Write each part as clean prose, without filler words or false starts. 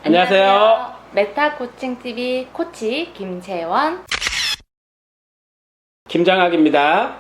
안녕하세요. 메타 코칭 TV 코치 김채원. 김장학입니다.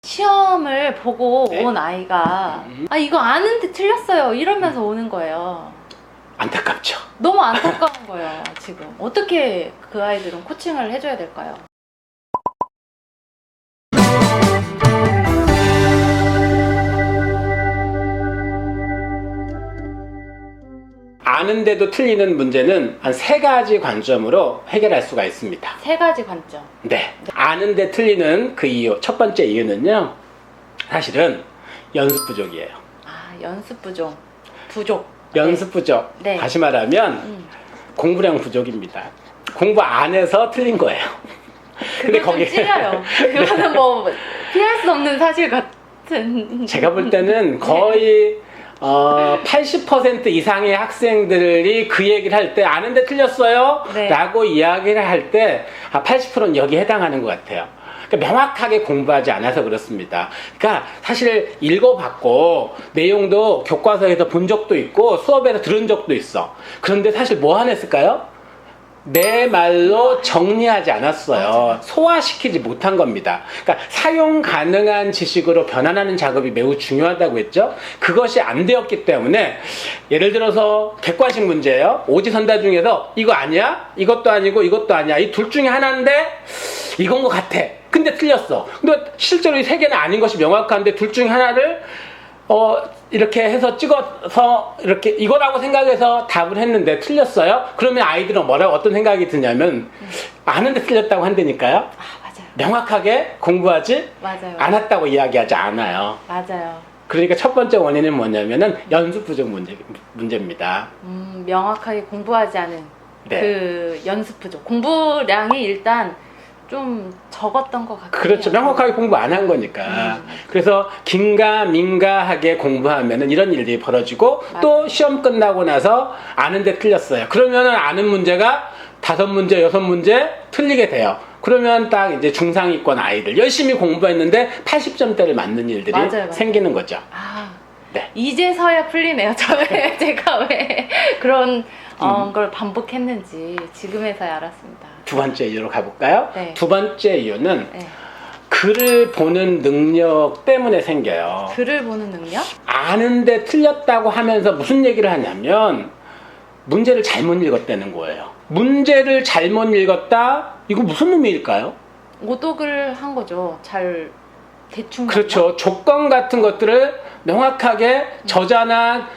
시험을 보고 네. 온 아이가 이거 아는데 틀렸어요 이러면서 오는 거예요. 안타깝죠. 너무 안타까운 거예요. 지금 어떻게 그 아이들은 코칭을 해줘야 될까요? 아는데도 틀리는 문제는 한 3가지 관점으로 해결할 수가 있습니다. 3가지 관점. 네. 아는데 틀리는 그 이유, 첫 번째 이유는요, 사실은 연습 부족이에요. 연습 부족. 연습 부족. 네. 다시 말하면 공부량 부족입니다. 공부 안 해서 틀린 거예요. 근데 거기 찔려요. 그거는 뭐 피할 수 없는 사실 같은. 제가 볼 때는 거의 80% 이상의 학생들이 그 얘기를 할 때 아는데 틀렸어요? 네. 라고 이야기를 할 때 80%는 여기에 해당하는 것 같아요. 그러니까 명확하게 공부하지 않아서 그렇습니다. 그러니까 사실 읽어봤고 내용도 교과서에서 본 적도 있고 수업에서 들은 적도 있어. 그런데 사실 뭐 안 했을까요? 내 말로 정리하지 않았어요. 소화시키지 못한 겁니다. 그러니까 사용 가능한 지식으로 변환하는 작업이 매우 중요하다고 했죠. 그것이 안 되었기 때문에 예를 들어서 객관식 문제예요. 오지선다 중에서 이거 아니야? 이것도 아니고 이것도 아니야. 이 둘 중에 하나인데 이건 것 같아. 근데 틀렸어. 근데 실제로 이 3개는 아닌 것이 명확한데 둘 중에 하나를 이렇게 해서 찍어서 이렇게 이거라고 생각해서 답을 했는데 틀렸어요? 그러면 아이들은 어떤 생각이 드냐면 아는데 틀렸다고 한다니까요. 맞아요. 명확하게 공부하지 맞아요. 않았다고 이야기하지 않아요. 맞아요. 그러니까 첫 번째 원인은 뭐냐면은 연습 부족 문제입니다. 명확하게 공부하지 않은 네. 그 연습 부족. 공부량이 일단 좀 적었던 것 같아요. 그렇죠. 명확하게 공부 안 한 거니까. 그래서 긴가민가하게 공부하면은 이런 일들이 벌어지고 맞아요. 또 시험 끝나고 나서 아는데 틀렸어요. 그러면은 아는 문제가 5문제, 6문제 틀리게 돼요. 그러면 딱 이제 중상위권 아이들 열심히 공부했는데 80점대를 맞는 일들이 맞아요. 생기는 거죠. 네. 이제서야 풀리네요. 제가 왜 그런 걸 반복했는지 지금에서야 알았습니다. 두 번째 이유로 가볼까요? 네. 두 번째 이유는 네. 글을 보는 능력 때문에 생겨요. 글을 보는 능력? 아는데 틀렸다고 하면서 무슨 얘기를 하냐면 문제를 잘못 읽었다는 거예요. 문제를 잘못 읽었다? 이거 무슨 의미일까요? 오독을 한 거죠. 대충. 그렇죠. 조건 같은 것들을 명확하게 저자나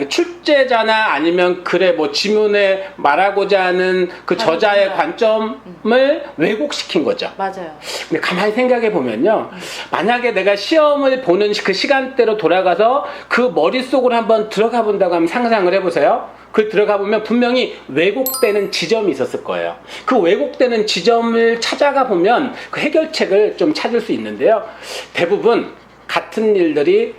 출제자나 아니면 글의 지문에 말하고자 하는 그 저자의 관점을 왜곡시킨 거죠. 맞아요. 근데 가만히 생각해 보면요. 만약에 내가 시험을 보는 그 시간대로 돌아가서 그 머릿속으로 한번 들어가 본다고 하면 상상을 해보세요. 그 들어가 보면 분명히 왜곡되는 지점이 있었을 거예요. 그 왜곡되는 지점을 찾아가 보면 그 해결책을 좀 찾을 수 있는데요. 대부분 같은 일들이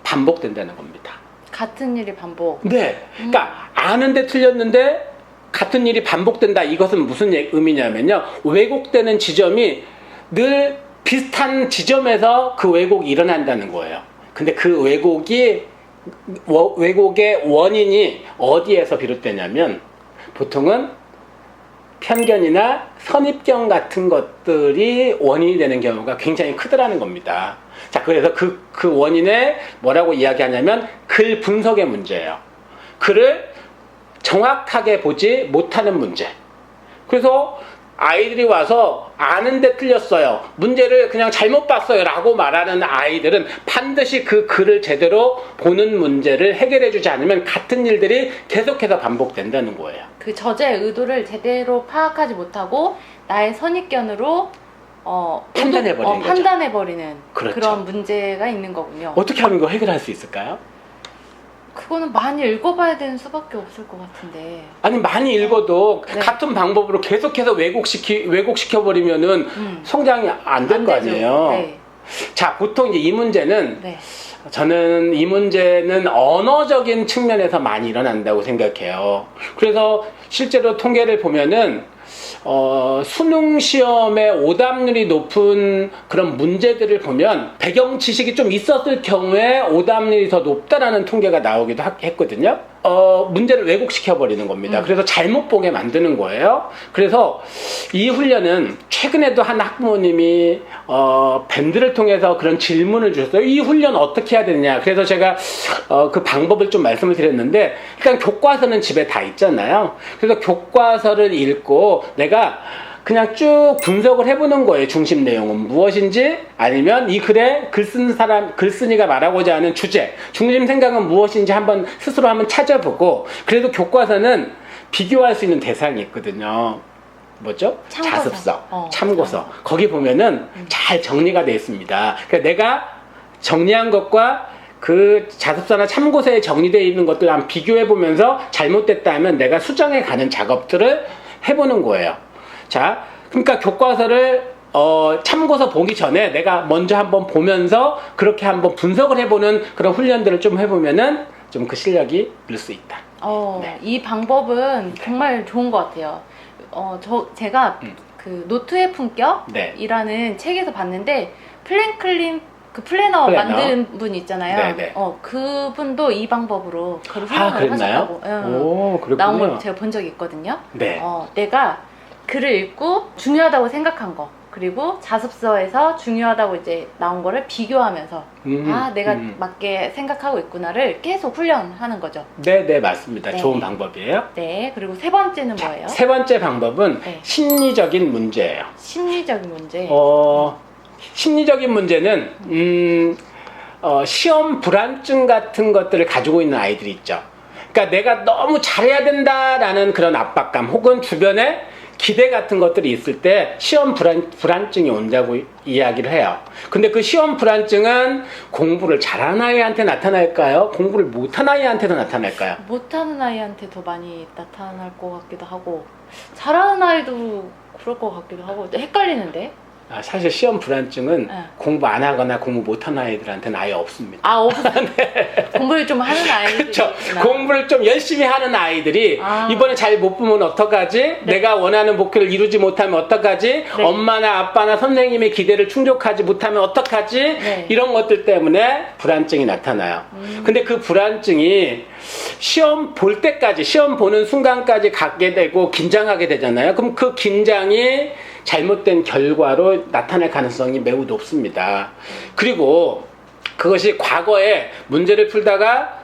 반복된다는 겁니다. 같은 일이 반복. 네. 그러니까 아는데 틀렸는데 같은 일이 반복된다. 이것은 무슨 의미냐면요. 왜곡되는 지점이 늘 비슷한 지점에서 그 왜곡이 일어난다는 거예요. 근데 그 왜곡의 원인이 어디에서 비롯되냐면 보통은 편견이나 선입견 같은 것들이 원인이 되는 경우가 굉장히 크더라는 겁니다. 자, 그래서 그 원인에 뭐라고 이야기하냐면 글 분석의 문제예요. 글을 정확하게 보지 못하는 문제. 그래서 아이들이 와서 아는데 틀렸어요. 문제를 그냥 잘못 봤어요. 라고 말하는 아이들은 반드시 그 글을 제대로 보는 문제를 해결해 주지 않으면 같은 일들이 계속해서 반복된다는 거예요. 그 저자의 의도를 제대로 파악하지 못하고 나의 선입견으로 판단해버리는 그렇죠. 그런 문제가 있는 거군요. 어떻게 하면 이거 해결할 수 있을까요? 그거는 많이 읽어봐야 되는 수밖에 없을 것 같은데. 아니 많이 읽어도 네. 같은 방법으로 계속해서 왜곡시켜버리면은 성장이 안 될 거 아니에요. 네. 자, 보통 이제 이 문제는 네. 저는 이 문제는 언어적인 측면에서 많이 일어난다고 생각해요. 그래서 실제로 통계를 보면은 수능 시험에 오답률이 높은 그런 문제들을 보면 배경 지식이 좀 있었을 경우에 오답률이 더 높다라는 통계가 나오기도 했거든요. 문제를 왜곡시켜 버리는 겁니다. 그래서 잘못 보게 만드는 거예요. 그래서 이 훈련은 최근에도 한 학부모님이 밴드를 통해서 그런 질문을 주셨어요. 이 훈련 어떻게 해야 되느냐. 그래서 제가 그 방법을 좀 말씀을 드렸는데, 일단 교과서는 집에 다 있잖아요. 그래서 교과서를 읽고 내가 그냥 쭉 분석을 해보는 거예요. 중심 내용은 무엇인지, 아니면 이 글에 글쓴이가 말하고자 하는 주제, 중심 생각은 무엇인지 스스로 한번 찾아보고, 그래도 교과서는 비교할 수 있는 대상이 있거든요. 뭐죠? 참고서. 자습서, 참고서. 거기 보면은 잘 정리가 되어 있습니다. 그러니까 내가 정리한 것과 그 자습서나 참고서에 정리되어 있는 것들 한번 비교해 보면서 잘못됐다면 내가 수정해 가는 작업들을 해보는 거예요. 자, 그러니까 교과서를 참고서 보기 전에 내가 먼저 한번 보면서 그렇게 한번 분석을 해보는 그런 훈련들을 좀 해보면은 좀 그 실력이 늘 수 있다. 네. 이 방법은 정말 좋은 것 같아요. 제가 그 노트의 품격이라는 책에서 봤는데, 플랭클린 그 플래너 만든 분 있잖아요. 네네. 그분도 이 방법으로 글을 활용을 하셨다고 오, 나온 걸 제가 본 적이 있거든요. 네. 내가 글을 읽고 중요하다고 생각한 거, 그리고 자습서에서 중요하다고 이제 나온 거를 비교하면서 내가 맞게 생각하고 있구나를 계속 훈련하는 거죠. 네, 맞습니다. 네. 좋은 방법이에요. 네, 그리고 세 번째는 뭐예요? 세 번째 방법은 네. 심리적인 문제예요. 심리적인 문제. 심리적인 문제는 시험 불안증 같은 것들을 가지고 있는 아이들이 있죠. 그러니까 내가 너무 잘해야 된다라는 그런 압박감, 혹은 주변에 기대 같은 것들이 있을 때 시험 불안증이 온다고 이야기를 해요. 근데 그 시험 불안증은 공부를 잘하는 아이한테 나타날까요? 공부를 못하는 아이한테도 나타날까요? 못하는 아이한테 더 많이 나타날 것 같기도 하고, 잘하는 아이도 그럴 것 같기도 하고, 헷갈리는데? 사실 시험 불안증은 네. 공부 안 하거나 공부 못하는 아이들한테는 아예 없습니다. 없어요. 공부를 좀 하는 아이들이 그렇죠. 있구나. 공부를 좀 열심히 하는 아이들이 이번에 잘 못 보면 어떡하지? 네. 내가 원하는 목표를 이루지 못하면 어떡하지? 네. 엄마나 아빠나 선생님의 기대를 충족하지 못하면 어떡하지? 네. 이런 것들 때문에 불안증이 나타나요. 근데 그 불안증이 시험 볼 때까지, 시험 보는 순간까지 갖게 되고 긴장하게 되잖아요. 그럼 그 긴장이 잘못된 결과로 나타날 가능성이 매우 높습니다. 그리고 그것이 과거에 문제를 풀다가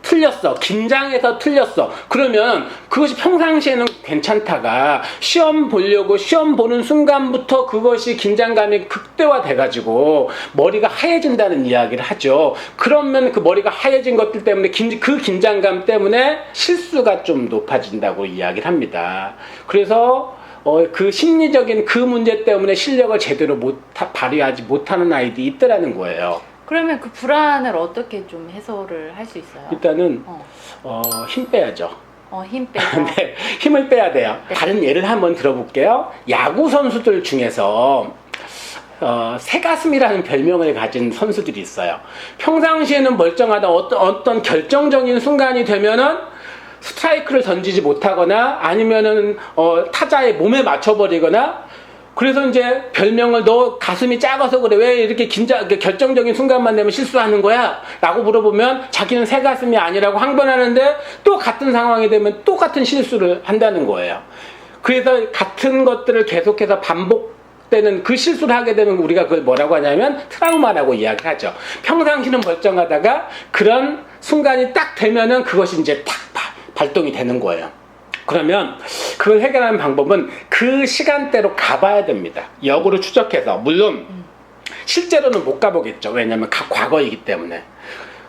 틀렸어. 긴장해서 틀렸어. 그러면 그것이 평상시에는 괜찮다가 시험 보려고 시험 보는 순간부터 그것이 긴장감이 극대화돼가지고 머리가 하얘진다는 이야기를 하죠. 그러면 그 머리가 하얘진 것들 때문에 그 긴장감 때문에 실수가 좀 높아진다고 이야기를 합니다. 그래서 그 심리적인 그 문제 때문에 실력을 제대로 발휘하지 못하는 아이들이 있더라는 거예요. 그러면 그 불안을 어떻게 좀 해소를 할 수 있어요? 일단은 힘 빼야죠. 힘 빼서. 네, 힘을 빼야 돼요. 네. 다른 예를 한번 들어볼게요. 야구 선수들 중에서 새가슴이라는 별명을 가진 선수들이 있어요. 평상시에는 멀쩡하다 어떤 결정적인 순간이 되면은 스트라이크를 던지지 못하거나 아니면은 타자의 몸에 맞춰버리거나, 그래서 이제 별명을 너 가슴이 작아서 그래, 왜 이렇게 결정적인 순간만 되면 실수하는 거야? 라고 물어보면 자기는 새 가슴이 아니라고 항변하는데 또 같은 상황이 되면 똑같은 실수를 한다는 거예요. 그래서 같은 것들을 계속해서 반복되는 그 실수를 하게 되면 우리가 그걸 뭐라고 하냐면 트라우마라고 이야기하죠. 평상시는 멀쩡하다가 그런 순간이 딱 되면은 그것이 이제 탁 발동이 되는 거예요. 그러면 그걸 해결하는 방법은 그 시간대로 가봐야 됩니다. 역으로 추적해서. 물론 실제로는 못 가보겠죠. 왜냐하면 과거이기 때문에.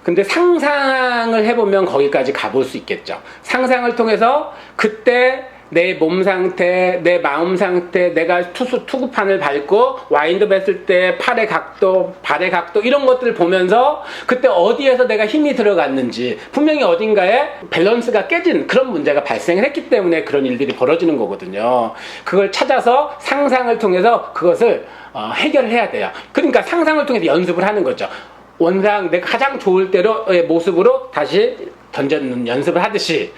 근데 상상을 해보면 거기까지 가볼 수 있겠죠. 상상을 통해서 그때 내 몸 상태, 내 마음 상태, 내가 투구판을 밟고 와인드 했을 때 팔의 각도, 발의 각도 이런 것들을 보면서 그때 어디에서 내가 힘이 들어갔는지, 분명히 어딘가에 밸런스가 깨진 그런 문제가 발생을 했기 때문에 그런 일들이 벌어지는 거거든요. 그걸 찾아서 상상을 통해서 그것을 해결해야 돼요. 그러니까 상상을 통해서 연습을 하는 거죠. 원상 내가 가장 좋을 때로의 모습으로 다시 던져는 연습을 하듯이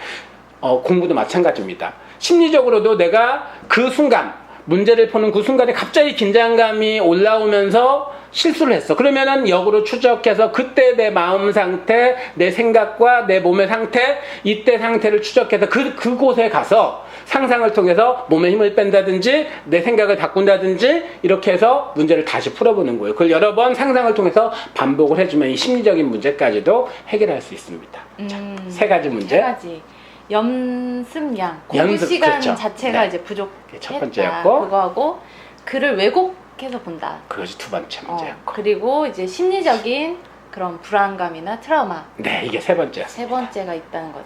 공부도 마찬가지입니다. 심리적으로도 내가 그 순간 문제를 푸는 그 순간에 갑자기 긴장감이 올라오면서 실수를 했어. 그러면은 역으로 추적해서 그때 내 마음 상태, 내 생각과 내 몸의 상태, 이때 상태를 추적해서 그곳에 가서 상상을 통해서 몸에 힘을 뺀다든지 내 생각을 바꾼다든지 이렇게 해서 문제를 다시 풀어보는 거예요. 그걸 여러 번 상상을 통해서 반복을 해주면 이 심리적인 문제까지도 해결할 수 있습니다. 자, 세 가지 문제. 세 가지. 연습량, 공부 연습, 시간 그렇죠. 자체가 네. 이제 부족했다. 첫 번째였고. 그거하고 글을 왜곡해서 본다. 그것이 두 번째 문제였고. 그리고 이제 심리적인 그런 불안감이나 트라우마. 네, 이게 세 번째였습니다. 세 번째가 있다는 거군요.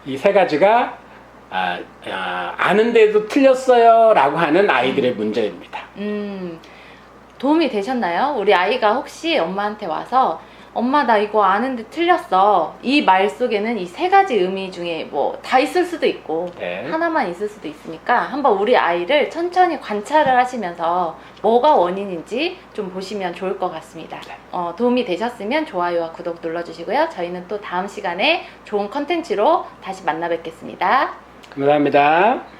이 세 가지가 아는데도 틀렸어요 라고 하는 아이들의 문제입니다. 도움이 되셨나요? 우리 아이가 혹시 엄마한테 와서 엄마 나 이거 아는데 틀렸어. 이 말 속에는 이 세 가지 의미 중에 뭐 다 있을 수도 있고 네. 하나만 있을 수도 있으니까 한번 우리 아이를 천천히 관찰을 하시면서 뭐가 원인인지 좀 보시면 좋을 것 같습니다. 네. 도움이 되셨으면 좋아요와 구독 눌러주시고요. 저희는 또 다음 시간에 좋은 컨텐츠로 다시 만나 뵙겠습니다. 감사합니다.